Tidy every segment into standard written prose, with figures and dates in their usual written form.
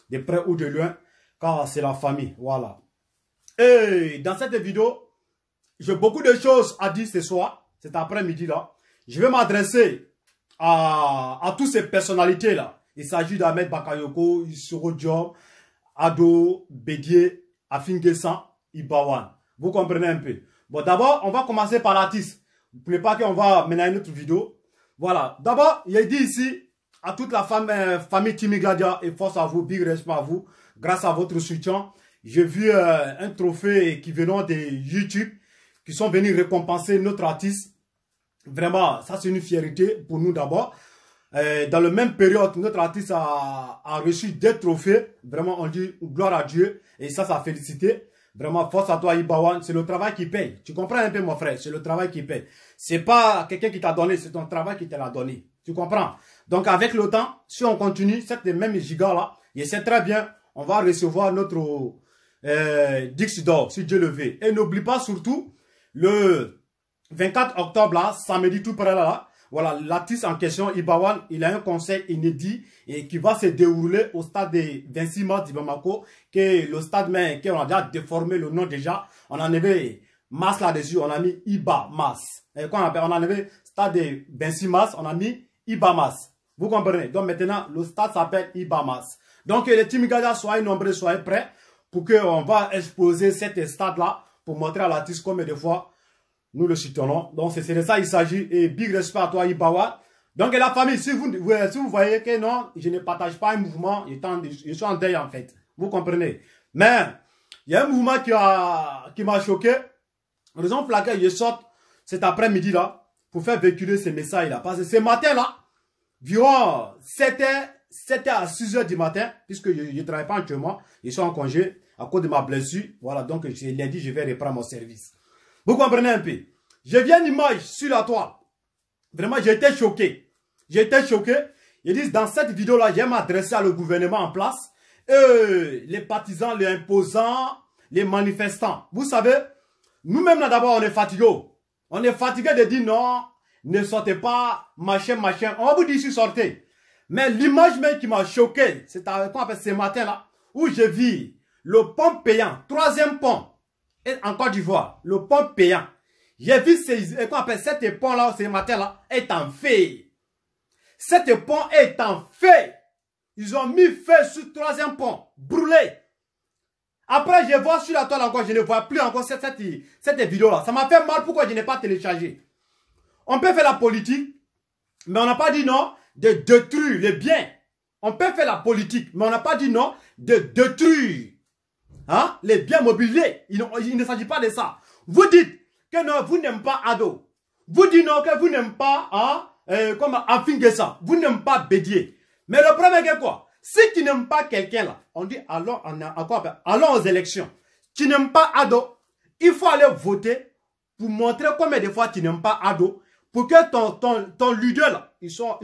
de près ou de loin, car c'est la famille. Voilà. Et dans cette vidéo, j'ai beaucoup de choses à dire ce soir, cet après-midi-là. Je vais m'adresser à toutes ces personnalités-là. Il s'agit d'Ahmed Bakayoko, Isoro Diop, Ado, Bédié, Afingesan, Ibawan. Vous comprenez un peu. Bon, d'abord, on va commencer par l'artiste. Vous ne voulez pas qu'on va mener à une autre vidéo. Voilà. D'abord, il est dit ici à toute la famille Timigladia et force à vous, big respect à vous. Grâce à votre soutien, j'ai vu un trophée qui venant de YouTube, qui sont venus récompenser notre artiste. Vraiment, ça c'est une fierté pour nous d'abord. Dans la même période, notre artiste a reçu des trophées. Vraiment, on dit gloire à Dieu. Et ça félicité. Vraiment, force à toi, Ibawan. C'est le travail qui paye. Tu comprends un peu, mon frère? C'est le travail qui paye. C'est pas quelqu'un qui t'a donné, c'est ton travail qui te l'a donné. Tu comprends? Donc, avec le temps, si on continue, cette même giga-là, et c'est très bien, on va recevoir notre Dix d'or, si Dieu le veut. Et n'oublie pas surtout, le 24 octobre, là, samedi tout près là, voilà, l'artiste en question, Ibawan, il a un concert inédit et qui va se dérouler au stade de 26 mars d'Ibamako, qui est le stade, mais qu'on a déjà déformé le nom déjà. On a enlevé Mars là-dessus, on a mis Iba Mars. Et quand on a enlevé stade de 26 mars, on a mis Iba Mars. Vous comprenez? Donc maintenant, le stade s'appelle Iba Mars. Donc les Timigada, soyez nombreux, soyez prêts pour qu'on va exposer cet stade-là pour montrer à l'artiste combien de fois nous le soutenons. Donc, c'est de ça il s'agit. Et big respect à toi, Ibawa. Donc, la famille, si vous voyez que non, je ne partage pas un mouvement, je suis en deuil en fait. Vous comprenez? Mais, il y a un mouvement qui m'a choqué. Raison pour laquelle je sors cet après-midi là, pour faire véhiculer ces messages-là. Parce que ce matin-là, environ 7h à 6h du matin, puisque je ne travaille pas actuellement, je suis en congé à cause de ma blessure. Voilà, donc lundi, je vais reprendre mon service. Vous comprenez un peu? Je viens une image sur la toile. Vraiment, j'ai été choqué. J'ai été choqué. Ils disent, dans cette vidéo-là, j'ai m'adressé à le gouvernement en place. Les partisans, les imposants, les manifestants. Vous savez, nous-mêmes, là, d'abord, on est fatigués. On est fatigués de dire non, ne sortez pas, machin, machin. On va vous dire si sortez. Mais l'image même qui m'a choqué, c'est ce matin-là, où j'ai vu le pont payant, troisième pont. En Côte d'Ivoire, le pont payant. J'ai vu cette pont-là, ce matin-là, est en feu. Cet pont est en feu. Ils ont mis feu sur le troisième pont, brûlé. Après, je vois sur la toile encore, je ne vois plus encore cette vidéo-là. Ça m'a fait mal, pourquoi je n'ai pas téléchargé. On peut faire la politique, mais on n'a pas dit non de détruire les biens. On peut faire la politique, mais on n'a pas dit non de détruire. Hein? Les biens mobiliers, il ne s'agit pas de ça. Vous dites que non, vous n'aimez pas Ado. Vous dites non, que vous n'aimez pas comme Afingesan. Vous n'aimez pas Bédié. Mais le problème est quoi? Si tu n'aimes pas quelqu'un là, on dit allons aux élections. Tu n'aimes pas Ado, il faut aller voter pour montrer combien de fois tu n'aimes pas Ado, pour que ton leader là, il soit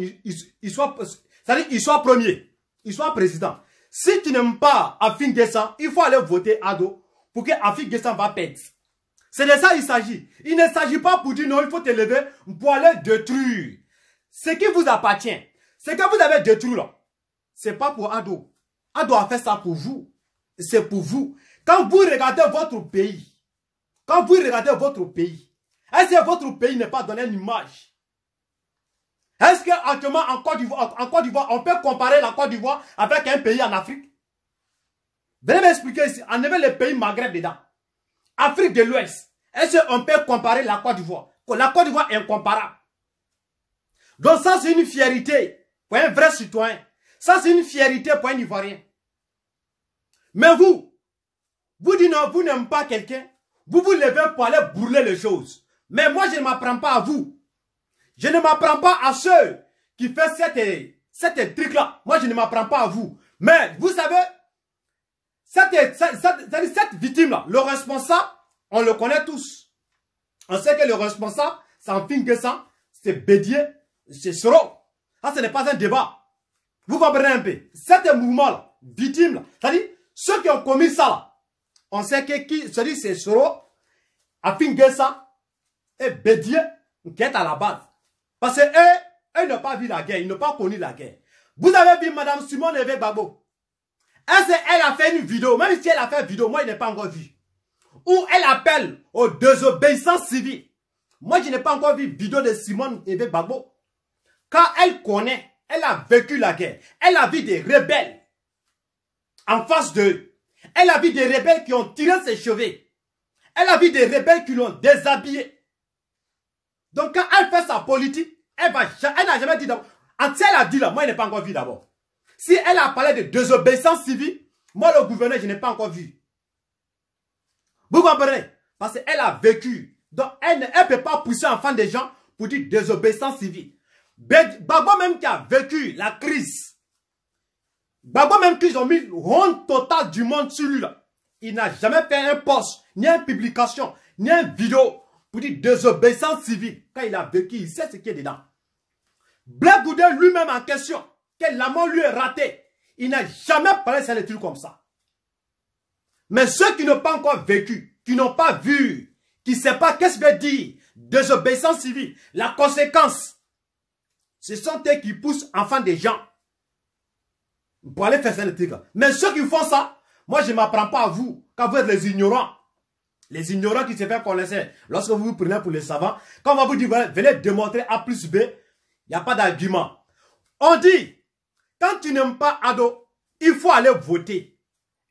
premier, il soit président. Si tu n'aimes pas Afingesan, il faut aller voter Ado pour que Afingesan va perdre. C'est de ça il s'agit. Il ne s'agit pas pour dire non, il faut te lever pour aller détruire. Ce qui vous appartient, ce que vous avez détruit là, c'est pas pour Ado. Ado a fait ça pour vous. C'est pour vous. Quand vous regardez votre pays, est-ce que votre pays n'est pas donné une image? Est-ce qu'actuellement en Côte d'Ivoire, on peut comparer la Côte d'Ivoire avec un pays en Afrique? Venez m'expliquer ici. Enlevez les pays Maghreb dedans. Afrique de l'Ouest. Est-ce qu'on peut comparer la Côte d'Ivoire? La Côte d'Ivoire est incomparable. Donc ça, c'est une fierté pour un vrai citoyen. Ça, c'est une fierté pour un Ivoirien. Mais vous dites non, vous n'aimez pas quelqu'un. Vous vous levez pour aller brûler les choses. Mais moi, je ne m'apprends pas à vous. Je ne m'apprends pas à ceux qui font cette truc-là. Moi, je ne m'apprends pas à vous. Mais, vous savez, cette victime-là, le responsable, on le connaît tous. On sait que le responsable, c'est Afingesan, c'est Bédié, c'est Soro. Ça, ce n'est pas un débat. Vous comprenez un peu? Cet mouvement-là, victime-là, c'est-à-dire, ceux qui ont commis ça, là, on sait que c'est Soro, Afingesan et Bédié qui est à la base. Parce qu'eux n'ont pas vu la guerre, ils n'ont pas connu la guerre. Vous avez vu Mme Simone Veil Gbagbo. Elle a fait une vidéo, même si elle a fait une vidéo, moi je n'ai pas encore vu. Où elle appelle aux désobéissances civiles. Moi je n'ai pas encore vu vidéo de Simone Ebe Gbagbo. Quand elle connaît, elle a vécu la guerre. Elle a vu des rebelles en face d'eux. Elle a vu des rebelles qui ont tiré ses cheveux. Elle a vu des rebelles qui l'ont déshabillé. Donc quand elle fait sa politique, elle n'a jamais dit d'abord. Si elle a dit là, moi je n'ai pas encore vu d'abord. Si elle a parlé de désobéissance civile, moi le gouverneur je n'ai pas encore vu. Vous comprenez? Parce qu'elle a vécu. Donc elle ne peut pas pousser en fan des gens pour dire désobéissance civile. Gbagbo même qui a vécu la crise. Gbagbo même qu'ils ont mis honte totale du monde sur lui là. Il n'a jamais fait un post, ni une publication, ni une vidéo pour dire désobéissance civile. Quand il a vécu, il sait ce qui est dedans. Black Goudé lui-même en question, que l'amour lui est raté. Il n'a jamais parlé de des trucs comme ça. Mais ceux qui n'ont pas encore vécu, qui n'ont pas vu, qui ne savent pas qu'est-ce que veut dire désobéissance civile, la conséquence, ce sont eux qui poussent enfant des gens pour aller faire ces trucs. Mais ceux qui font ça, moi je ne m'apprends pas à vous, quand vous êtes les ignorants. Les ignorants qui se font connaître, lorsque vous vous prenez pour les savants, quand on va vous dire, venez démontrer A plus B, il n'y a pas d'argument. On dit, quand tu n'aimes pas Ado, il faut aller voter.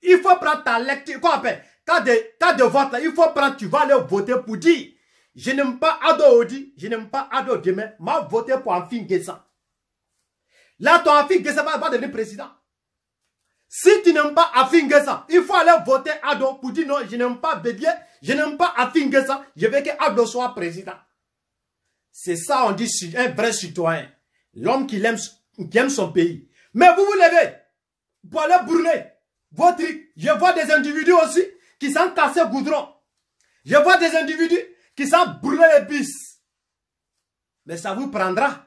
Il faut prendre ta lecture, quoi appelle, quand de vote là, il faut prendre, tu vas aller voter pour dire, je n'aime pas Ado Odi, je n'aime pas Ado demain, m'a voté pour Afin Guessa. Là, ton Afin Guessa va devenir président. Si tu n'aimes pas Afin Guessa, il faut aller voter Ado pour dire non, je n'aime pas Bédié, je n'aime pas Afin Guessa, je veux que Ado soit président. C'est ça, on dit un vrai citoyen. L'homme qui aime son pays. Mais vous vous levez pour aller brûler vos trucs. Je vois des individus aussi qui s'en cassent le goudron. Je vois des individus qui s'en brûler les bus. Mais ça vous prendra.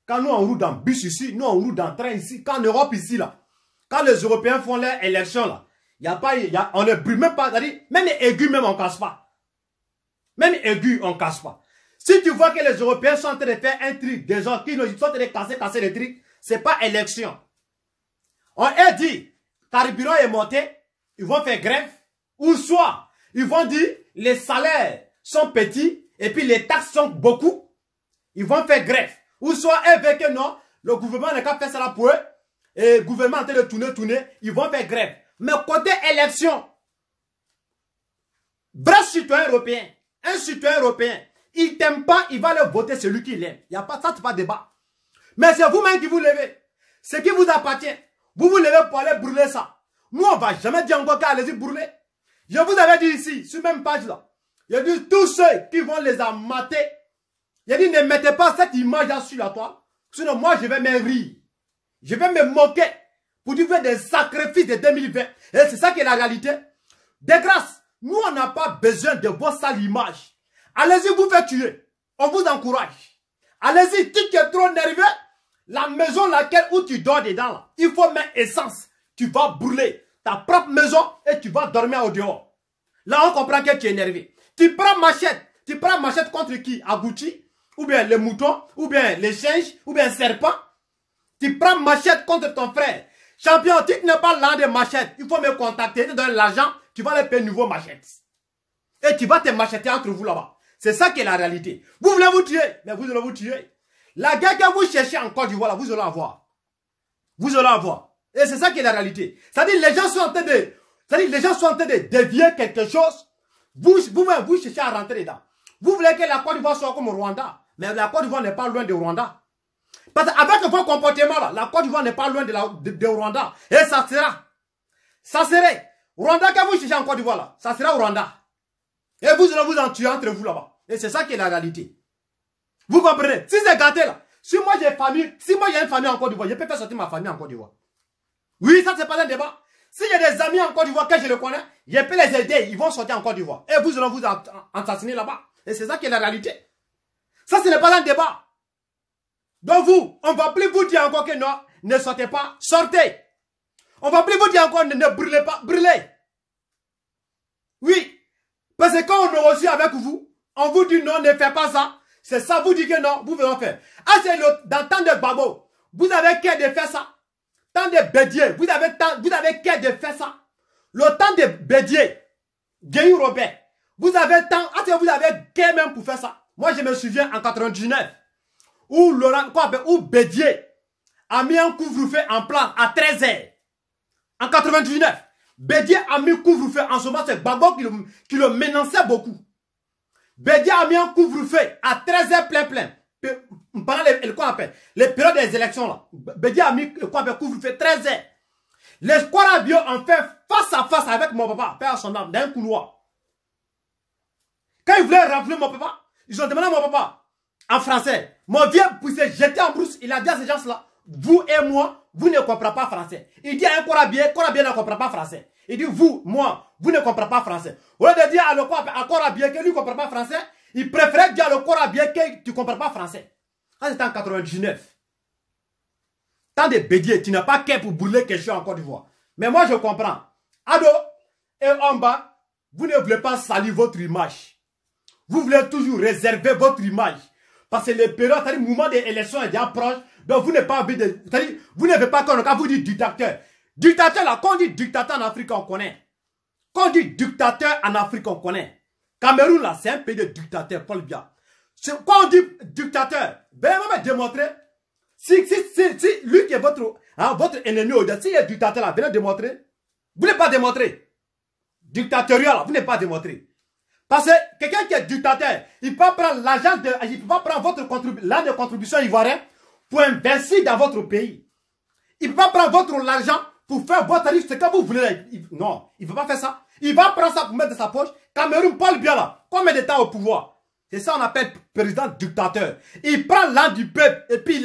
Quand nous on roule dans bus ici, nous on roule dans train ici, quand en Europe ici là, quand les Européens font leur élection là, on ne brûle même pas, même les aigus même on casse pas. Même les aigus on casse pas. Si tu vois que les Européens sont en train de faire un truc, des gens qui sont en train de casser les trucs, c'est pas élection. On a dit, carburant est monté, ils vont faire grève, ou soit, ils vont dire, les salaires sont petits, et puis les taxes sont beaucoup, ils vont faire grève. Ou soit, veut que non, le gouvernement n'a qu'à faire ça là pour eux, et le gouvernement est en train de tourner, ils vont faire grève. Mais côté élection, vrai citoyen européen, un citoyen européen, il t'aime pas, il va aller voter celui qu'il aime. Il n'y a pas ça, c'est pas débat. Mais c'est vous-même qui vous levez. Ce qui vous appartient. Vous vous levez pour aller brûler ça. Nous, on ne va jamais dire encore qu'allez-y brûler. Je vous avais dit ici, sur même page là. Il a dit tous ceux qui vont les amater. Il a dit ne mettez pas cette image là sur la toile. Sinon, moi, je vais me rire. Je vais me moquer. Pour dire des sacrifices de 2020. Et c'est ça qui est la réalité. De grâce, nous, on n'a pas besoin de voir ça l'image. Allez-y vous faire tuer. On vous encourage. Allez-y, tu es trop nerveux. La maison où tu dors dedans, là, il faut mettre essence. Tu vas brûler ta propre maison et tu vas dormir au dehors. Là, on comprend que tu es énervé. Tu prends machette. Tu prends machette contre qui? Agouti? Ou bien les moutons? Ou bien les singes? Ou bien les serpents? Tu prends machette contre ton frère. Champion, tu n'es pas l'un des machettes. Il faut me contacter. Tu te donnes l'argent. Tu vas les payer nouveau machette. Et tu vas te macheter entre vous là-bas. C'est ça qui est la réalité. Vous voulez vous tuer, mais vous allez vous tuer. La guerre que vous cherchez en Côte d'Ivoire, vous allez avoir. Vous allez avoir. Et c'est ça qui est la réalité. C'est-à-dire les gens sont en train de dévier quelque chose. Vous cherchez à rentrer dedans. Vous voulez que la Côte d'Ivoire soit comme au Rwanda. Mais la Côte d'Ivoire n'est pas loin du Rwanda. Parce qu'avec vos comportements là, la Côte d'Ivoire n'est pas loin de Rwanda. Et ça sera. Ça serait. Rwanda que vous cherchez en Côte d'Ivoire là, ça sera au Rwanda. Et vous allez vous en tuer entre vous là-bas. Et c'est ça qui est la réalité. Vous comprenez? Si c'est gâté là, si moi j'ai une famille en Côte d'Ivoire, je peux faire sortir ma famille en Côte d'Ivoire. Oui, ça c'est pas un débat. Si j'ai des amis en Côte d'Ivoire que je le connais, je peux les aider, ils vont sortir en Côte d'Ivoire. Et vous allez vous assassiner là-bas. Et c'est ça qui est la réalité. Ça ce n'est pas un débat. Donc vous, on ne va plus vous dire encore que non, ne sortez pas, sortez. On ne va plus vous dire encore ne brûlez pas, brûlez. Oui. Parce que quand on est reçu avec vous, on vous dit non, ne faites pas ça. C'est ça, vous dites que non, vous allez faire. Ah, c'est dans le temps de Gbagbo. Vous avez qu'à de faire ça. temps de Bédier, vous avez qu'à de faire ça. Le temps de Bédier, Guéhi Robert, vous avez temps, vous avez qu'à même pour faire ça. Moi, je me souviens en 99, où Bédier a mis un couvre-feu en place à 13h. En 99, Bédier a mis un couvre-feu. En ce moment, c'est Gbagbo qui le menaçait beaucoup. Bédier a mis un couvre-feu à 13h plein. Pendant les périodes des élections, là. Bédier a mis couvre-feu 13h. Les Kwarabio ont fait face à face avec mon papa, père son âme, dans un couloir. Quand ils voulaient rafler mon papa, ils ont demandé à mon papa, en français, mon vieux poussé, j'étais en brousse, il a dit à ces gens-là, vous et moi, vous ne comprenez pas français. Il dit à un Korabien ne comprend pas français. Il dit, vous, moi, vous ne comprenez pas français. Au lieu de dire à Korabien que lui ne comprend pas français, il préférait dire à le Korabien que tu ne comprends pas français. Ça, c'était en 99. Tant de bédier, tu n'as pas qu'à pour brûler quelque chose en Côte d'Ivoire. Mais moi, je comprends. Ado et en bas, vous ne voulez pas salir votre image. Vous voulez toujours réserver votre image. Parce que les périodes, c'est-à-dire le moment des élections est déjà proche. Donc vous n'avez pas envie de... C'est-à-dire, vous n'avez pas quand vous dites dictateur. Dictateur là, quand on dit dictateur en Afrique, on connaît. Quand on dit dictateur en Afrique, on connaît. Cameroun là, c'est un pays de dictateur, Paul Biya. Quand on dit dictateur, ben on va démontrer. Si lui qui est votre ennemi, s'il est dictateur là, venez démontrer. Vous n'avez pas démontré. Dictatorial là, vous n'avez pas démontré. Parce que quelqu'un qui est dictateur, il peut prendre l'argent il peut pas prendre votre contribution ivoirienne pour investir dans votre pays. Il ne peut pas prendre votre argent pour faire votre tarif, c'est que vous voulez. Non, il ne peut pas faire ça. Il va prendre ça pour mettre dans sa poche. Cameroun, Paul Biya là, combien de temps au pouvoir? C'est ça qu'on appelle président dictateur. Il prend l'argent du peuple et puis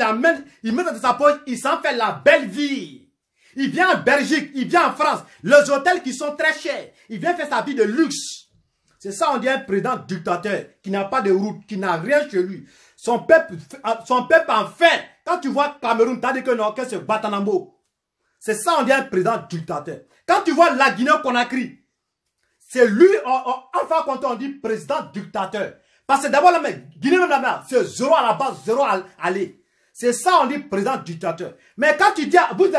il met dans sa poche, il s'en fait la belle vie. Il vient en Belgique, il vient en France, les hôtels qui sont très chers. Il vient faire sa vie de luxe. C'est ça on dit un président dictateur qui n'a pas de route, qui n'a rien chez lui. Son peuple enfin, quand tu vois Cameroun, t'as dit que non, que c'est Batanambo. C'est ça on dit un président dictateur. Quand tu vois la Guinée-Conakry, c'est lui, enfin quand on dit président dictateur. Parce que d'abord, la Guinée même là, c'est 0 à la base, 0 à aller. C'est ça, on dit président dictateur. Mais quand tu dis, vous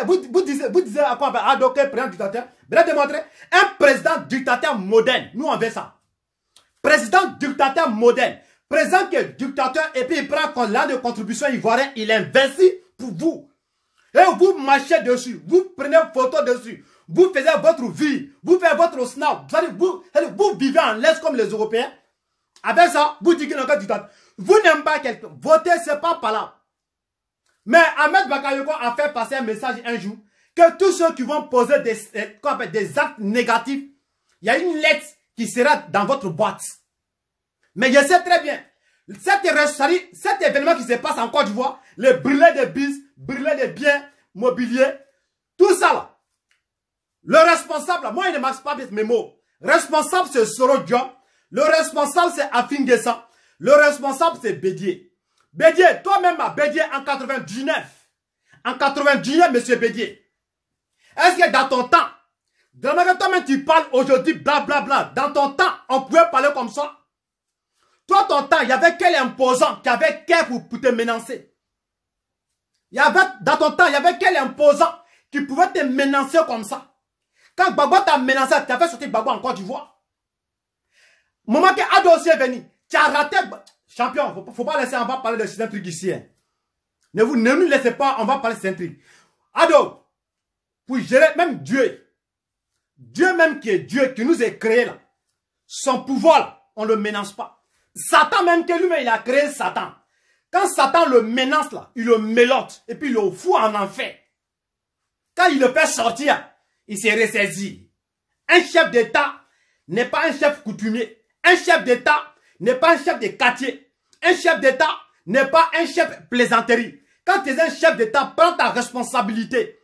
disiez à quoi, donc président dictateur, bien démontrer, un président dictateur moderne, nous on veut ça. Président dictateur moderne, président qui est dictateur et puis il prend l'argent de contribution ivoirienne, il investit pour vous. Et vous marchez dessus, vous prenez une photo dessus, vous faites votre vie, vous faites votre snap, vous vivez en l'aise comme les Européens. Avec ça, vous dites que le dictateur, vous n'aimez pas quelqu'un, votez, c'est pas par là. Mais Ahmed Bakayoko a fait passer un message un jour que tous ceux qui vont poser des actes négatifs, il y a une lettre qui sera dans votre boîte. Mais je sais très bien, cet événement qui se passe en Côte d'Ivoire, les brûlés de bis, brûlés de biens mobiliers, tout ça là, le responsable, moi il ne marche pas avec mes mots, responsable c'est Soro Diop, le responsable c'est Afin Guessa, le responsable c'est Bédier. Bédier, toi-même, Bédier, en 99. En 99, monsieur Bédier. Est-ce que dans ton temps, toi-même tu parles aujourd'hui, blablabla, dans ton temps, on pouvait parler comme ça? Toi, ton temps, il y avait quel imposant qui avait quel pour te menacer? Dans ton temps, il y avait quel imposant qui pouvait te menacer comme ça? Quand Gbagbo t'a menacé, tu as fait sortir Gbagbo en Côte d'Ivoire. Moment que Ado aussi est venu, tu as raté... Champion, faut pas laisser, on va parler de ces trucs ici. Hein. Ne nous laissez pas, on va parler de ces trucs. Ado, pour gérer même Dieu même qui est Dieu, qui nous a créé là, son pouvoir là, on ne le menace pas. Satan même, que lui-même il a créé Satan. Quand Satan le menace là, il le mélote et puis il le fout en enfer. Quand il le fait sortir, il se ressaisit. Un chef d'État n'est pas un chef coutumier. Un chef d'État n'est pas un chef de quartier. Un chef d'État n'est pas un chef plaisanterie. Quand tu es un chef d'État, prends ta responsabilité.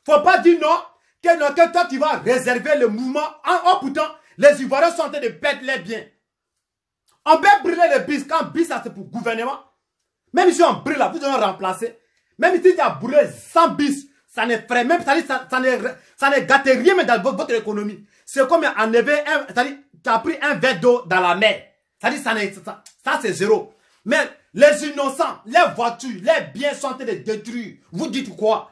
Faut pas dire non, que toi tu vas réserver le mouvement. Oh pourtant, les Ivoiriens sont en train de perdre les biens. On peut brûler le bis. Quand bis, c'est pour gouvernement. Même si on brûle là, vous devez remplacer. Même si tu as brûlé 100 bis, ça ne ferait même, ça ne gâte rien mais dans votre économie. C'est comme enlever tu as pris un verre d'eau dans la mer. Ça c'est zéro. Mais les innocents, les voitures, les biens sont en train de détruire. Vous dites quoi?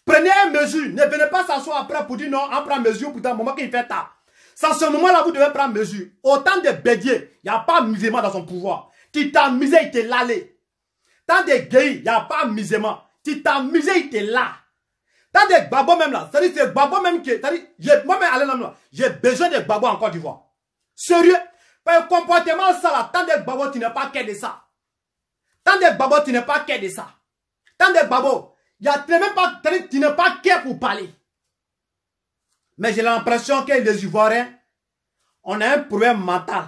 Prenez une mesure. Ne venez pas s'asseoir après pour dire non, on prend mesure pour un moment qu'il fait tard. C'est à ce moment-là vous devez prendre mesure. Autant de bédiers, il n'y a pas de musulman dans son pouvoir. Tu t'amuses, il te l'allait. Tant de gays, il n'y a pas de musulman. Tu t'amuses, il te là. Tant de babos même là. C'est-à-dire c'est babos même qui... Moi-même, j'ai besoin de babos en Côte d'Ivoire. Sérieux? Par le comportement ça là, tant de babos, tu n'es pas qu'à de ça. Tant de babos, tu n'es pas qu'à de ça. Tant de babos, il y a même pas... Tu n'es pas qu'à pour parler. Mais j'ai l'impression que les Ivoiriens, on a un problème mental.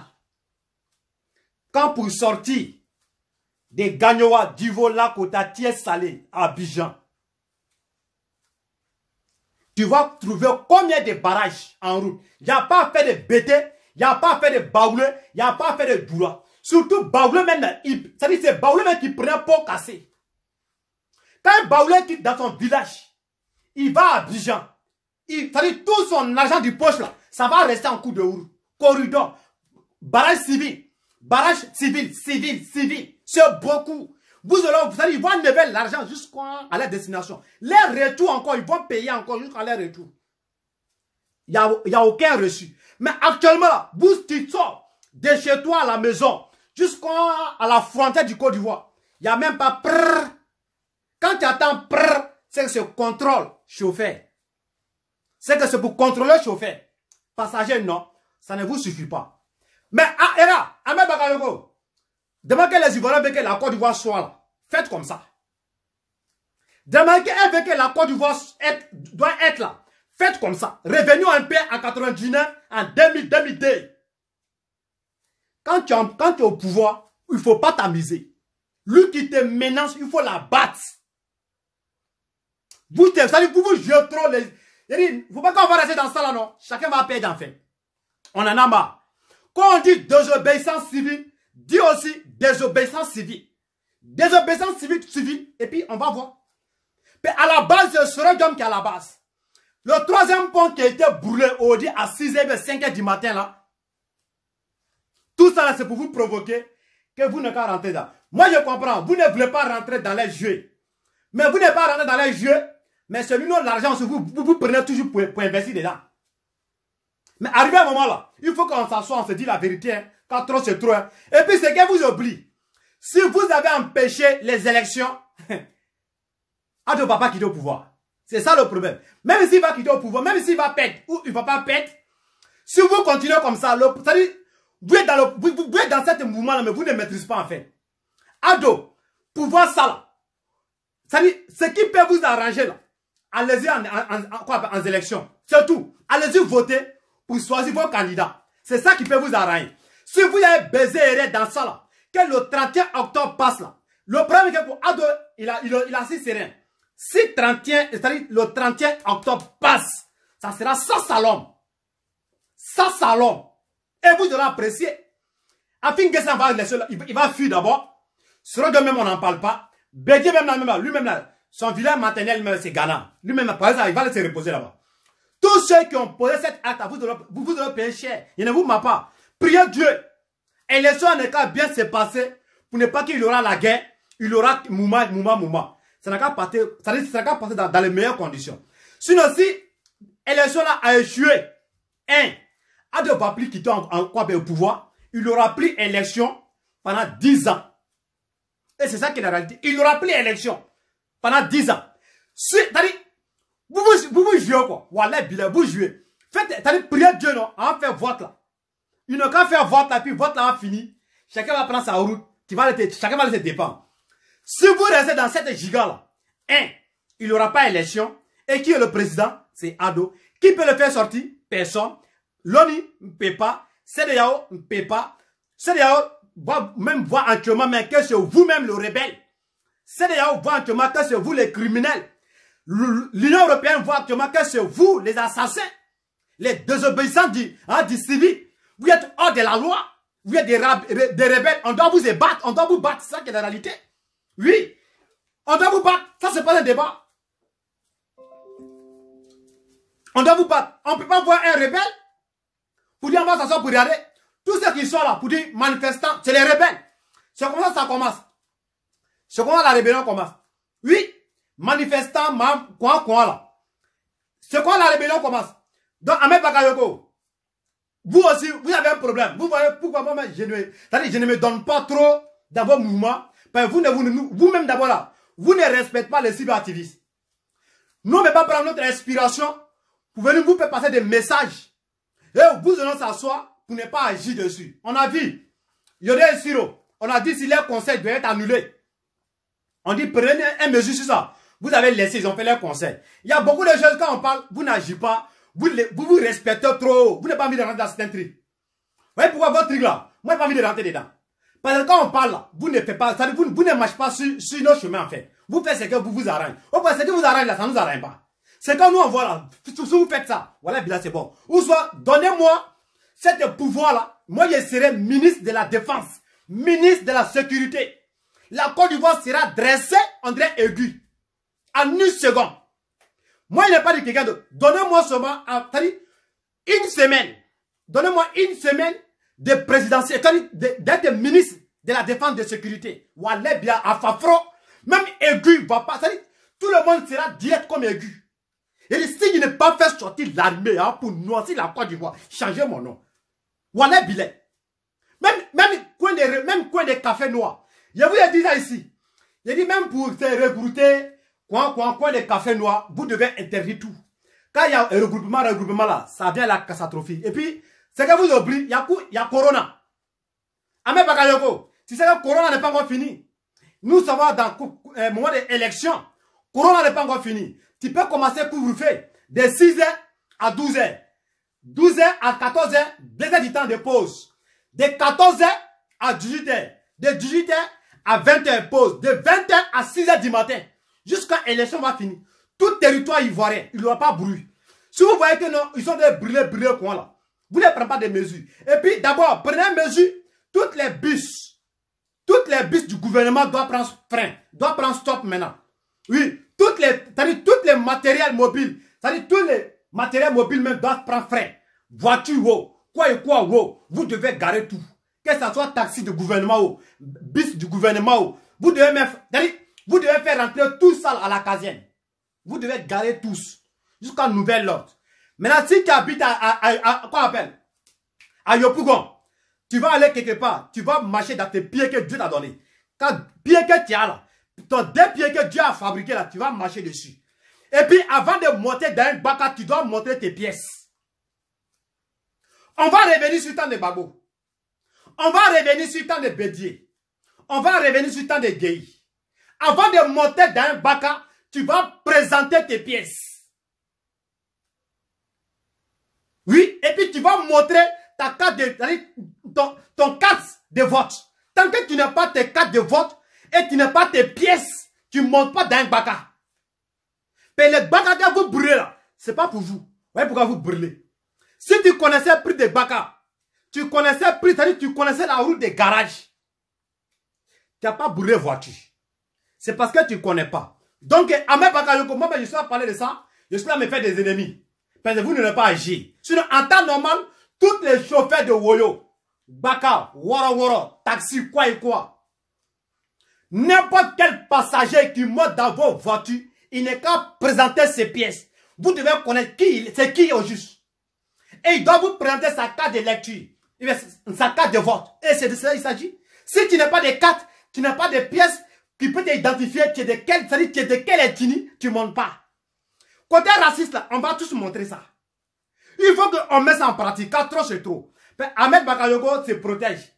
Quand pour sortir des Gagnoa, d'Ivola, Kota, Thiès, Salé, à Abidjan, tu vas trouver combien de barrages en route. Il n'y a pas fait de BT, il n'y a pas fait de Baoulé, il n'y a pas fait de Doula. Surtout Baoulé même, c'est Baoulé même qui prend un pot cassé. Quand Baoulé quitte dans son village, il va à Abidjan. C'est-à-dire tout son argent du poche là, ça va rester en coup de roue. Corridor, barrage civil, c'est beaucoup. Vous allez, ils vont enlever l'argent jusqu'à la destination. Les retours encore, ils vont payer encore jusqu'à leur retour. Il n'y a aucun reçu. Mais actuellement, vous tu sors de chez toi à la maison jusqu'à la frontière du Côte d'Ivoire. Il n'y a même pas prrr. Quand tu attends prrr, c'est que c'est contrôle chauffeur. C'est que c'est pour contrôler le chauffeur. Passager, non. Ça ne vous suffit pas. Mais, Ahmed Bakayoko, demandez que les Ivoiriens veulent que la Côte d'Ivoire soit là. Faites comme ça. Demandez qu'elle veut que la Côte d'Ivoire doit être là. Faites comme ça. Revenons en paix en 99, en 2002. Quand tu es au pouvoir, il ne faut pas t'amuser. Lui qui te menace, il faut la battre. Vous jouez trop les... Il ne faut pas qu'on va rester dans ça là, non. Chacun va perdre en fait. On en a marre. Quand on dit désobéissance civile, dit aussi désobéissance civile. Désobéissance civile, et puis on va voir. Mais à la base, c'est ce région qui est à la base. Le troisième pont qui a été brûlé aujourd'hui à 6h, 5h du matin là. Tout ça là, c'est pour vous provoquer que vous ne pas rentrer dans. Moi je comprends, vous ne voulez pas rentrer dans les jeux. Mais vous n'êtes pas rentré dans les jeux. Mais celui-là, l'argent, vous prenez toujours pour investir dedans. Mais arrivé à un moment là, il faut qu'on s'assoie, on se dit la vérité. Hein, quand trop c'est trop. Hein. Et puis c'est qu'elle vous oublie. Si vous avez empêché les élections, Ado Papa quitter au pouvoir. C'est ça le problème. Même s'il va quitter au pouvoir, même s'il va perdre ou il ne va pas perdre, si vous continuez comme ça, c'est-à-dire, vous êtes dans ce mouvement là, mais vous ne maîtrisez pas en fait. Ado, pouvoir ça là. C'est-à-dire, ce qui peut vous arranger là. Allez-y en élection. C'est tout. Allez-y voter pour choisir vos candidats. C'est ça qui peut vous arranger. Si vous avez baisé dans ça là, que le 31 octobre passe là, le problème est que pour Ado, il a si serein. Si le 31 octobre passe, ça sera sans salon. Sans salon. Et vous aurez apprécié. Afin que ça va il va fuir d'abord. Sur de même, on n'en parle pas. Bédié même là, lui-même là. Son village maternel, c'est Ghana. Lui-même, par exemple, il va se reposer là-bas. Tous ceux qui ont posé cet acte, vous devez payer cher. Il ne vous ment pas. Priez Dieu. Et les soins n'est qu'à bien se passer pour ne pas qu'il y aura la guerre. Il y aura mouma. Ça n'a qu'à passer dans les meilleures conditions. Sinon, si l'élection là a échoué, Ado va plus quitter au pouvoir. Il aura pris élection pendant 10 ans. Et c'est ça qui est la réalité. Il aura pris élection pendant 10 ans. C'est-à-dire, vous jouez quoi? Voilà, vous jouez. Faites, c'est-à-dire, priez Dieu, non? On fait vote là. Il n'a qu'à faire vote là, puis vote là va finir. Chacun va prendre sa route. Chacun va laisser dépendre. Si vous restez dans cette giga là, il n'y aura pas élection. Et qui est le président? C'est Ado. Qui peut le faire sortir? Personne. L'ONU ne peut pas. CEDEAO ne peut pas. CEDEAO va même voir actuellement que c'est vous-même le rebelle. CEDEAO voit actuellement que c'est vous les criminels. L'Union européenne voit actuellement que c'est vous les assassins. Les désobéissants du civil. Vous êtes hors de la loi. Vous êtes des rebelles. On doit vous battre. On doit vous battre. C'est ça qui est la réalité. Oui. On doit vous battre. Ça, c'est pas un débat. On doit vous battre. On ne peut pas voir un rebelle pour dire on va s'asseoir pour regarder. Tous ceux qui sont là pour dire manifestants, c'est les rebelles. C'est comme ça que ça commence. C'est comment la rébellion commence. Oui. manifestants, quoi là. C'est quand la rébellion commence. Donc, Ahmed Bakayoko, vous aussi, vous avez un problème. Vous voyez pourquoi moi, je ne me donne pas trop dans vos mouvements. Parce que vous-même d'abord là, vous ne respectez pas les cyberactivistes. Nous, on ne peut pas prendre notre inspiration pour venir vous faire passer des messages. Et vous allez s'asseoir pour ne pas agir dessus. On a vu, Yodé Siro, on a dit si les conseils doivent être annulés. On dit prenez un mesure sur ça. Vous avez laissé, ils ont fait leurs conseils. Il y a beaucoup de choses quand on parle, vous n'agissez pas, vous respectez trop, vous n'avez pas envie de rentrer dans certains trucs. Vous voyez pourquoi votre truc là, moi j'ai pas envie de rentrer dedans. Parce que quand on parle là, vous ne faites pas, vous ne marchez pas sur nos chemins en fait. Vous faites ce que vous arrange. Au point, ce qui vous arrange là, ça ne nous arrange pas. C'est quand nous on voit là, si vous faites ça, voilà, là c'est bon. Ou soit, donnez-moi cet pouvoir là, moi je serai ministre de la Défense, ministre de la Sécurité. La Côte d'Ivoire sera dressée en dirait aigu. En une seconde. Moi, il n'est pas de quelqu'un d'autre. Donnez-moi seulement, une semaine. Donnez-moi une semaine de présidentielle, d'être ministre de la Défense de Sécurité. Wallah bien, à Fafro, même aigu, va pas. Tout le monde sera direct comme aigu. Et si je n'ai pas fait sortir l'armée pour noircir la Côte d'Ivoire, changez mon nom. Wallah bien. Même coin de café noir. Je vous ai dit ça ici. J'ai dit même pour se recruter, coin de café noir, vous devez interdire tout. Quand il y a un regroupement là, ça vient à la catastrophe. Et puis, c'est que vous oubliez, il y a Corona. Ahmed Bakayoko, si c'est que Corona n'est pas encore fini, nous savons dans le moment de l'élection, Corona n'est pas encore fini. Tu peux commencer couvre-feu de 6h à 12h. 12h à 14h, 2 heures du temps de pause. De 14h à 18h. De 18h à 20h pause. De 20h à 6h du matin. Jusqu'à l'élection va finir. Tout territoire ivoirien, il n'y aura pas bruit. Si vous voyez que non, ils sont des brûlés quoi là. Vous ne prenez pas de mesures. Et puis d'abord, prenez une mesure. Toutes les bus du gouvernement doivent prendre frein. Doivent prendre stop maintenant. Oui, toutes les matériels mobiles, c'est-à-dire tous les matériels mobiles même doivent prendre frein. Voiture, quoi, vous devez garer tout. Que ce soit taxi du gouvernement, bus du gouvernement, vous devez faire rentrer tout ça à la caserne. Vous devez garer tous. Jusqu'à nouvel ordre. Maintenant, si tu habites quoi on appelle? À Yopougon, tu vas aller quelque part, tu vas marcher dans tes pieds que Dieu t'a donné. Quand pieds que tu as là, ton 2 pieds que Dieu a fabriqué là, tu vas marcher dessus. Et puis, avant de monter dans un baka, tu dois montrer tes pièces. On va revenir sur le temps de Babo. On va revenir sur le temps de Bédier. On va revenir sur le temps de Guéhi. Avant de monter dans un baka, tu vas présenter tes pièces. Oui, et puis tu vas montrer ta carte ton carte de vote. Tant que tu n'as pas tes cartes de vote et tu n'as pas tes pièces, tu ne montes pas dans un baka. Mais les baka que vous brûlez là, ce n'est pas pour vous. Vous voyez pourquoi vous brûlez? Si tu connaissais le prix des baka, tu connaissais la route des garages, tu n'as pas brûlé voiture. C'est parce que tu ne connais pas. Donc, Ahmed Bakayoko, moi, je suis là à parler de ça, je suis là à me faire des ennemis. Parce que vous ne l'avez pas agi. Sinon, en temps normal, tous les chauffeurs de Woyo, Baka, Woro, taxi, quoi et quoi, n'importe quel passager qui monte dans vos voitures, il n'est qu'à présenter ses pièces. Vous devez connaître c'est qui au juste. Et il doit vous présenter sa carte de lecture, sa carte de vote. Et c'est de ça qu'il s'agit. Si tu n'as pas de carte, tu n'as pas de pièces qui peut t'identifier, tu es de quelle ethnie, tu ne montes pas. Côté raciste, là, on va tous montrer ça. Il faut qu'on mette ça en pratique, car trop c'est trop. Ahmed Bakayoko se protège.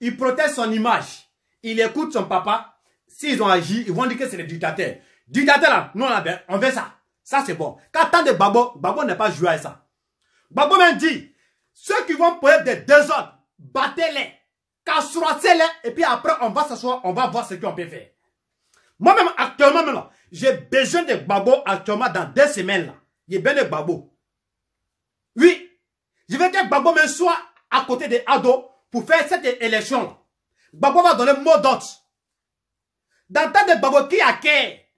Il protège son image. Il écoute son papa. S'ils ont agi, ils vont dire que c'est le dictateur. Dictateur là, nous on veut ça. Ça c'est bon. Quand tant de Babo n'est pas joué à ça. Babo m'a dit, ceux qui vont poser des désordres, battez-les, casserolez-les, et puis après on va s'asseoir, on va voir ce qu'on peut faire. Moi-même, actuellement, j'ai besoin de Babo actuellement dans 2 semaines. Là. J'ai besoin de Babo. Oui, je veux que Babo me soit à côté de Ado pour faire cette élection. Là. Babo va donner le mot d'ordre. Dans le temps de Babo, qui a quai?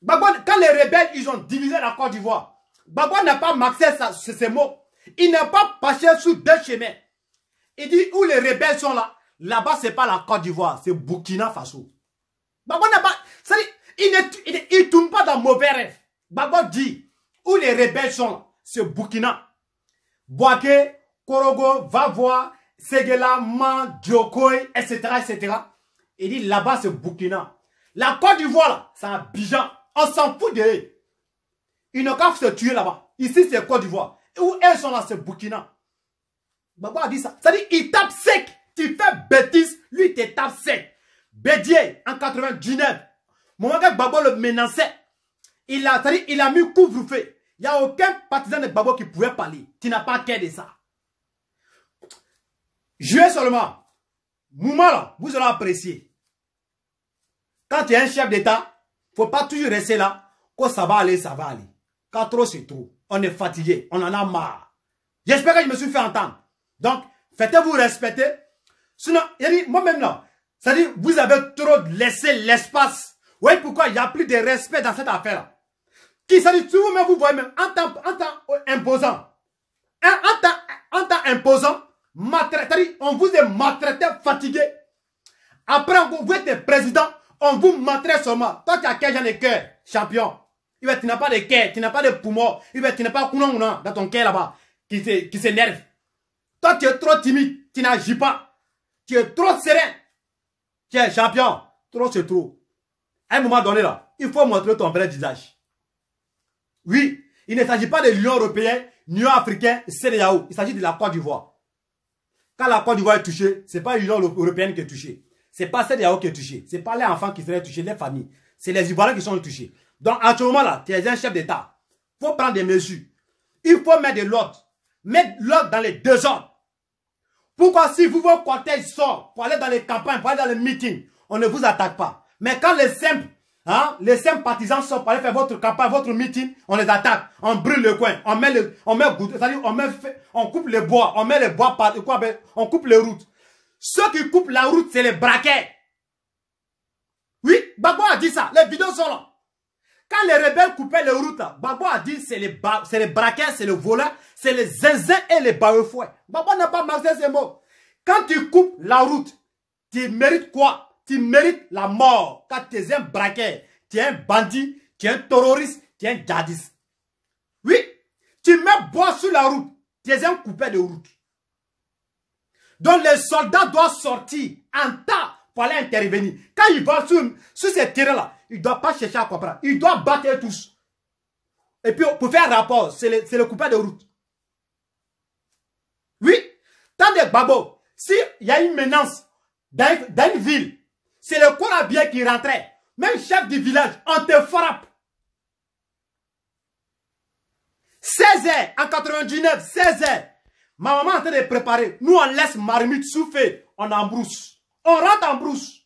Babo, quand les rebelles, ils ont divisé la Côte d'Ivoire, Babo n'a pas marqué ces mots. Il n'a pas passé sur 2 chemins. Il dit où les rebelles sont là, là-bas, ce n'est pas la Côte d'Ivoire, c'est Burkina Faso. Babo n'a pas. Il ne tourne pas dans mauvais rêve. Gbagbo dit, où les rebelles sont là, c'est Burkina. Boaké, Korogo, Vavois, Segela, Man, Diokoy, etc., etc. Il dit, là-bas, c'est Burkina. La Côte d'Ivoire, là, c'est Abidjan. On s'en fout d'eux. Ils ne peuvent se tuer là-bas. Ici, c'est Côte d'Ivoire. Où elles sont là, c'est Burkina. Gbagbo a dit ça. C'est-à-dire, il tape sec. Tu fais bêtise, lui, il te tape sec. Bédier, en 99, moment que Gbagbo le menaçait, il a mis couvre-feu. Il n'y a aucun partisan de Gbagbo qui pouvait parler. Tu n'as pas qu'à de ça. Jouez seulement. Mouma là, vous allez apprécier. Quand tu es un chef d'État, il ne faut pas toujours rester là. Quand ça va aller, ça va aller. Quand trop, c'est trop. On est fatigué, on en a marre. J'espère que je me suis fait entendre. Donc, faites-vous respecter. Sinon, moi-même là, c'est-à-dire, vous avez trop laissé l'espace. Oui, pourquoi il n'y a plus de respect dans cette affaire-là. Qui, ça dit, si vous-même vous voyez même, en temps imposant, en temps imposant, on vous est maltraité, fatigué. Après, vous êtes président, on vous maltraite seulement. Toi, tu as quel genre de cœur, champion? Tu n'as pas de cœur, tu n'as pas de poumon, tu n'as pas de dans ton cœur là-bas, qui s'énerve. Toi, tu es trop timide, tu n'agis pas. Tu es trop serein. Tu es champion. Trop, c'est trop. À un moment donné, là, il faut montrer ton vrai visage. Oui, il ne s'agit pas de l'Union européenne, l'Union africaine, CEDEAO. Il s'agit de la Côte d'Ivoire. Quand la Côte d'Ivoire est touchée, ce n'est pas l'Union européenne qui est touchée. Ce n'est pas CEDEAO qui est touchée. Ce n'est pas les enfants qui seraient touchés, les familles. C'est les Ivoiriens qui sont touchés. Donc, à ce moment-là, tu es un chef d'État. Il faut prendre des mesures. Il faut mettre de l'ordre. Mettre l'ordre dans les deux ordres. Pourquoi si vous, vos cortèges sortent pour aller dans les campagnes, pour aller dans les meetings, on ne vous attaque pas. Mais quand les simples partisans sortent pour aller faire votre campagne, votre meeting, on les attaque. On brûle le coin. On coupe les bois. On met les bois par on coupe les routes. Ceux qui coupent la route, c'est les braquets. Oui, Gbagbo a dit ça. Les vidéos sont là. Quand les rebelles coupaient les routes, Gbagbo a dit c'est les braquets, c'est les voleurs, c'est les zinzins et les baoufouets. Gbagbo n'a pas marqué ces mots. Quand tu coupes la route, tu mérites quoi? Tu mérites la mort. Quand tu es un braquet, tu es un bandit, tu es un terroriste, tu es un djihadiste. Oui, tu mets bois sur la route, tu es un coupé de route. Donc les soldats doivent sortir en tas pour aller intervenir. Quand ils vont sur ces terrains-là, ils ne doivent pas chercher à comprendre. Ils doivent battre tous. Et puis, pour faire rapport, c'est le coupé de route. Oui, tant de Gbagbo, s'il y a une menace dans une ville, c'est le Korabier qui rentrait. Même chef du village, on te frappe. 16h, en 99, 16h. Ma maman est en train de préparer. Nous, on laisse marmite souffler. On embrousse. On rentre en brousse.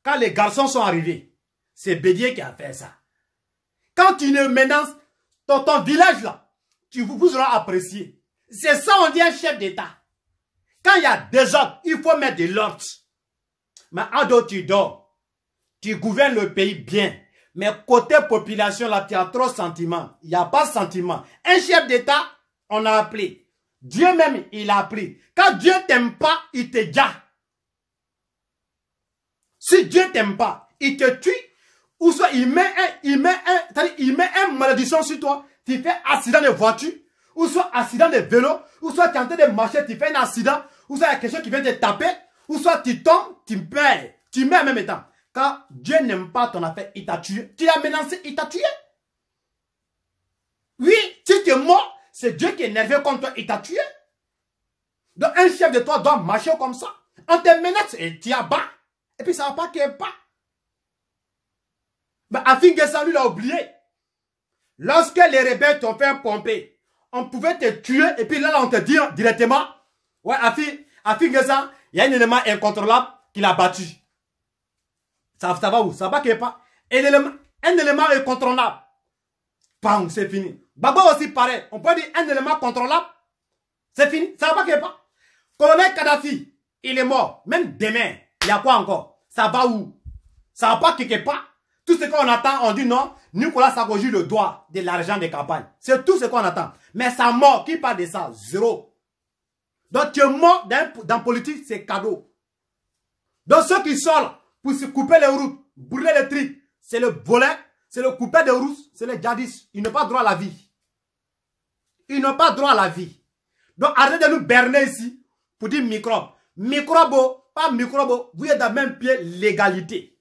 Quand les garçons sont arrivés, c'est Bédier qui a fait ça. Quand tu ne menaces dans ton village là, vous aurez apprécié. C'est ça, on dit un chef d'État. Quand il y a des ordres, il faut mettre de l'ordre. Mais en dehors, tu dors. Tu gouvernes le pays bien. Mais côté population, là, tu as trop de sentiments. Il n'y a pas de sentiments. Un chef d'État, on a appelé. Dieu même, il a appelé. Quand Dieu t'aime pas, il te gâte. Si Dieu t'aime pas, il te tue. Ou soit il met un malédiction sur toi. Tu fais accident de voiture. Ou soit accident de vélo. Ou soit tu es en train de marcher, tu fais un accident. Ou soit il y a quelqu'un qui vient te taper. Ou soit tu tombes, tu perds. Tu mets en même temps. Quand Dieu n'aime pas ton affaire, il t'a tué. Tu l'as menacé, il t'a tué. Oui, si tu es mort, c'est Dieu qui est énervé contre toi, il t'a tué. Donc un chef de toi doit marcher comme ça. On te menace et tu abats. Et puis ça va pas qu'il n'y ait pas. Mais Afingessa lui l'a oublié. Lorsque les rebelles t'ont fait pomper, on pouvait te tuer et puis là on te dit directement, ouais Afingessa, il y a un élément incontrôlable qui l'a battu. Ça va où? Ça va qu'il n'y ait pas. Un élément incontrôlable. Bam, c'est fini. Gbagbo aussi pareil. On peut dire un élément contrôlable. C'est fini. Ça va qu'il n'y ait pas. Colonel Kadhafi, il est mort. Même demain, il y a quoi encore? Ça va où? Ça va pas quelque part. Tout ce qu'on attend, on dit non. Nicolas Sarkozy le doigt de l'argent des campagnes. C'est tout ce qu'on attend. Mais sa mort, qui parle de ça? Zéro. Donc tu es mort dans politique, c'est cadeau. Donc ceux qui sortent pour se couper les routes, brûler les trucs, c'est le volet, c'est le coupé de rousse, c'est les djihadistes. Ils n'ont pas droit à la vie. Ils n'ont pas droit à la vie. Donc arrêtez de nous berner ici pour dire microbe. Microbe, pas microbe, vous êtes dans le même pied l'égalité.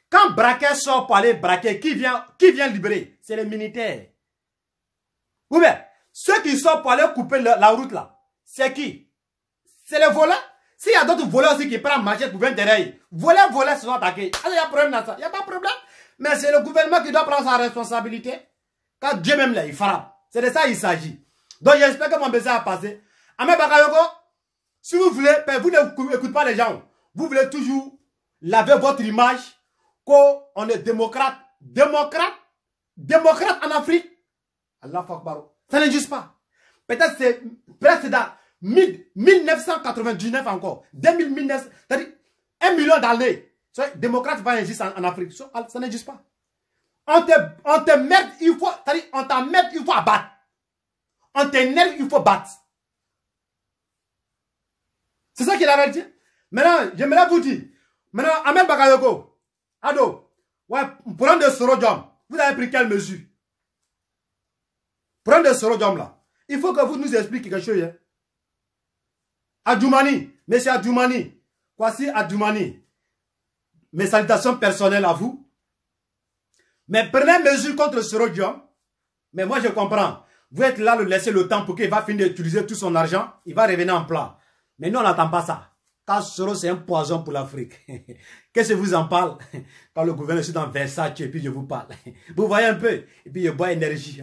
Quand Braquet sort pour aller braquer, qui vient libérer? C'est les militaires. Ou bien, ceux qui sortent pour aller couper la route là, c'est qui? C'est les voleurs. S'il y a d'autres voleurs aussi qui prennent machette pour venir derrière, voleurs se sont attaqués. Alors il y a problème dans ça. Il n'y a pas de problème. Mais c'est le gouvernement qui doit prendre sa responsabilité. Quand Dieu même là, il frappe. C'est de ça qu'il s'agit. Donc j'espère que mon message a passé. Ahmed Bakayoko, si vous voulez, vous n'écoutez pas les gens. Vous voulez toujours laver votre image qu'on est démocrate. Démocrate en Afrique. Allah Akbar. Ça n'existe pas. Peut-être c'est dans 1999 encore. 2019, c'est-à-dire 1 million d'années. Démocrate va exister en Afrique. Ça n'existe pas. On te merde, il faut, c'est-à-dire on t'emmerde, il faut abattre. On t'énerve, il faut battre. C'est ça qu'il a dit. Maintenant, j'aimerais vous dire. Maintenant, Ahmed Bakayoko, Ado, ouais, prenez de Sorodium. Vous avez pris quelle mesure? Prenez de Sorodium là. Il faut que vous nous expliquiez quelque chose. Hein? Adjoumani, monsieur Adjoumani, voici Adjoumani. Mes salutations personnelles à vous. Mais prenez mesure contre Sorodium. Mais moi je comprends. Vous êtes là, le laisser le temps pour qu'il va finir d'utiliser tout son argent. Il va revenir en plat. Mais nous, on n'attend pas ça. Car Soros, c'est un poison pour l'Afrique. Qu'est-ce que je vous en parle? Quand le gouverneur est dans Versace et puis je vous parle. Vous voyez un peu? Et puis je bois énergie.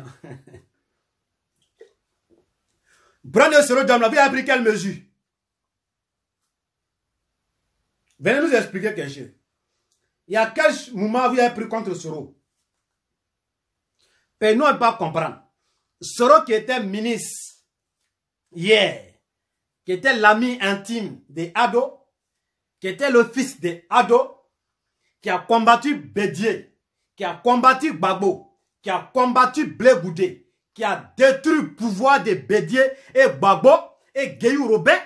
Prenez Sorodium là, vous avez pris quelle mesure? Venez nous expliquer quelque chose. Il y a quel moment vous avez pris contre Soros? Mais nous, on ne peut pas comprendre. Soros qui était ministre hier, qui était l'ami intime des Ado, qui était le fils des Ado, qui a combattu Bédié, qui a combattu Gbagbo, qui a combattu Blé Goudé, qui a détruit le pouvoir de Bédié et Gbagbo et Guéhou Robin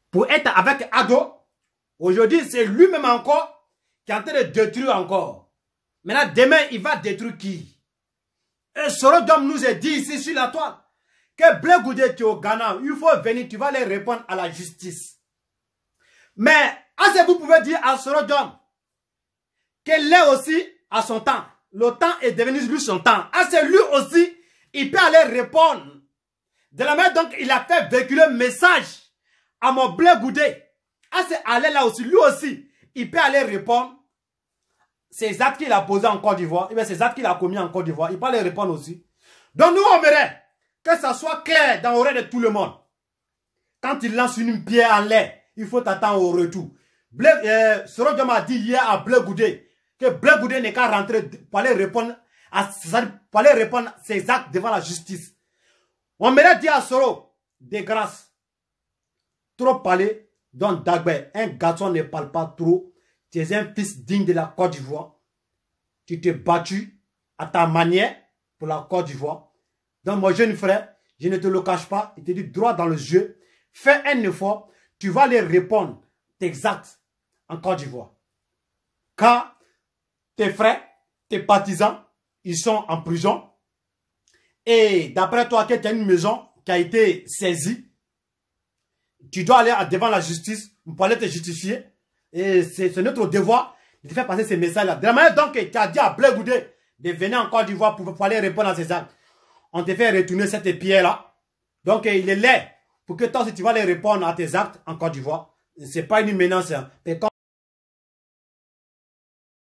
pour être avec Ado. Aujourd'hui, c'est lui-même encore qui est en train de détruire encore. Maintenant, demain, il va détruire qui? Et Sorodium nous a dit ici sur la toile que Blé Goudé qui est au Ghana, il faut venir, tu vas les répondre à la justice. Mais, est-ce que vous pouvez dire à Sorodium qu'elle est aussi à son temps? Le temps est devenu lui son temps. Est-ce que lui aussi, il peut aller répondre? De la manière donc, il a fait véhiculer un message à mon Blé Goudé. Est-ce qu'elle là aussi, lui aussi, il peut aller répondre? Ces actes qu'il a posés en Côte d'Ivoire, et bien ces actes qu'il a commis en Côte d'Ivoire, il peut les répondre aussi. Donc nous, on aimerait que ça soit clair dans l'oreille de tout le monde. Quand il lance une pierre en l'air, il faut attendre au retour. Sorodium a dit hier à Blé Goudé que Blé Goudé n'est qu'à rentrer pour aller répondre à ses actes devant la justice. On aimerait dire à Soro, de grâce, trop parler, donc Dagbert, un garçon ne parle pas trop. Tu es un fils digne de la Côte d'Ivoire. Tu t'es battu à ta manière pour la Côte d'Ivoire. Donc, mon jeune frère, je ne te le cache pas. Il te dit droit dans les yeux. Fais un effort. Tu vas les répondre tes actes en Côte d'Ivoire. Car tes frères, tes partisans, ils sont en prison. Et d'après toi, tu as une maison qui a été saisie. Tu dois aller devant la justice pour aller te justifier. Et c'est notre devoir de faire passer ces messages-là. De la manière donc tu as dit à Blé Goudé de venir en Côte d'Ivoire pour aller répondre à ces actes. On te fait retourner cette pierre-là. Donc il est là pour que toi, si tu vas aller répondre à tes actes en Côte d'Ivoire, ce n'est pas une menace. Hein.